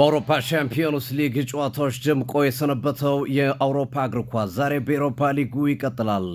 በአውሮፓ ሻምፒዮንስ ሊግ ጨዋታዎች ደምቆ የሰነበተው የአውሮፓ እግር ኳስ ዛሬ በኤሮፓ ሊጉ ይቀጥላል።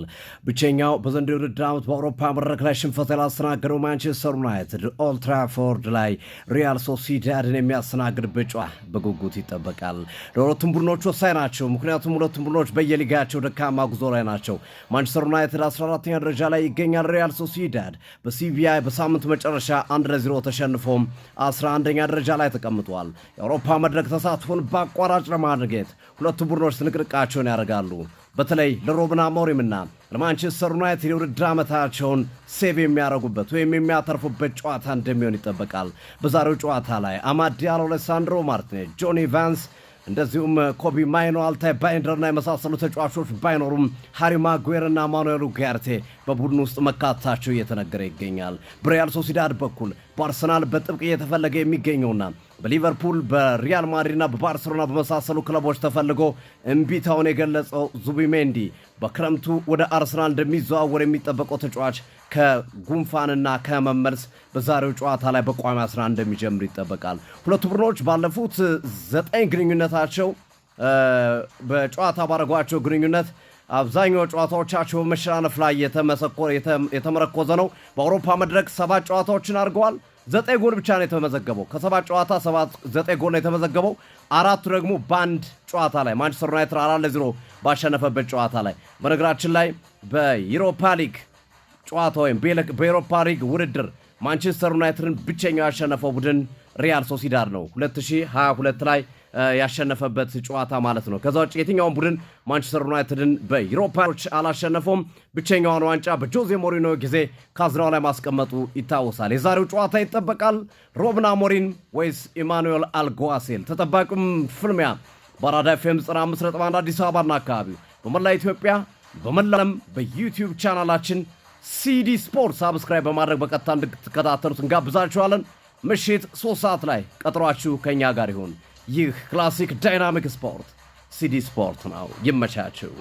ብቸኛው በዘንድሮው የውድድር ዓመት በአውሮፓ መድረክ ላይ ሽንፈት ያላስተናገደው ማንቸስተር ዩናይትድ ኦልድ ትራፎርድ ላይ ሪያል ሶሲዳድን የሚያስተናግድበት ጨዋታ በጉጉት ይጠበቃል። ለሁለቱም ቡድኖች ወሳኝ ናቸው፣ ምክንያቱም ሁለቱም ቡድኖች በየሊጋቸው ደካማ ጉዞ ላይ ናቸው። ማንቸስተር ዩናይትድ 14ኛ ደረጃ ላይ ይገኛል። ሪያል ሶሲዳድ በሲቪያ በሳምንት መጨረሻ 1-0 ተሸንፎም 11ኛ ደረጃ ላይ ተቀምጧል። የአውሮፓ መድረክ ተሳትፎን በአቋራጭ ለማድረግ ሁለቱ ቡድኖች ትንቅንቃቸውን ያደርጋሉ። በተለይ ለሩበን አሞሪምና ለማንቸስተር ዩናይትድ የውድድር ዓመታቸውን ሴቭ የሚያደርጉበት ወይም የሚያተርፉበት ጨዋታ እንደሚሆን ይጠበቃል። በዛሬው ጨዋታ ላይ አማድ ዲያሎ፣ አሌሳንድሮ ማርቲኔዝ፣ ጆኒ ቫንስ እንደዚሁም ኮቢ ማይኖ፣ አልታይ ባይንደርና የመሳሰሉ ተጫዋቾች ባይኖሩም ሃሪ ማጉዌርና ማኑኤል ኡጋርቴ በቡድን ውስጥ መካተታቸው እየተነገረ ይገኛል። በሪያል ሶሲዳድ በኩል በአርሰናል በጥብቅ እየተፈለገ የሚገኘውና በሊቨርፑል በሪያል ማድሪድና በባርሴሎና በመሳሰሉ ክለቦች ተፈልጎ እምቢታውን የገለጸው ዙቢሜንዲ በክረምቱ ወደ አርሰናል እንደሚዘዋወር የሚጠበቀው ተጫዋች ከጉንፋንና ከመመልስ በዛሬው ጨዋታ ላይ በቋሚ 11 እንደሚጀምር ይጠበቃል። ሁለቱ ቡድኖች ባለፉት 9 ግንኙነታቸው በጨዋታ ባረጓቸው ግንኙነት አብዛኛው ጨዋታዎቻቸው በመሸናነፍ ላይ የተመረኮዘ ነው። በአውሮፓ መድረክ 7 ጨዋታዎችን አድርገዋል። 9 ጎል ብቻ ነው የተመዘገበው። ከ7 ጨዋታ 9 ጎል ነው የተመዘገበው። 4 ደግሞ በአንድ ጨዋታ ላይ ማንቸስተር ዩናይትድ 4-0 ባሸነፈበት ጨዋታ ላይ። በነገራችን ላይ በዩሮፓ ሊግ ጨዋታ ወይም በዩሮፓ ሊግ ውድድር ማንቸስተር ዩናይትድን ብቸኛው ያሸነፈው ቡድን ሪያል ሶሲዳድ ነው። 2022 ላይ ያሸነፈበት ጨዋታ ማለት ነው። ከዛ ውጭ የትኛውን ቡድን ማንቸስተር ዩናይትድን በዩሮፓዎች አላሸነፈውም። ብቸኛውን ዋንጫ በጆዜ ሞሪኖ ጊዜ ካዝናው ላይ ማስቀመጡ ይታወሳል። የዛሬው ጨዋታ ይጠበቃል። ሩበን አሞሪም ወይስ ኢማኑኤል አልጓሴል? ተጠባቂም ፍልሚያ በአራዳ ኤፍኤም 95.1 አዲስ አበባና አካባቢው በመላ ኢትዮጵያ በመላም በዩቲዩብ ቻናላችን ሲዲ ስፖርት ሳብስክራይብ በማድረግ በቀጥታ እንድትከታተሉት እንጋብዛችኋለን። ምሽት 3 ሰዓት ላይ ቀጥሯችሁ ከኛ ጋር ይሁን። ይህ ክላሲክ ዳይናሚክ ስፖርት ሲዲ ስፖርት ነው። ይመቻችሁ።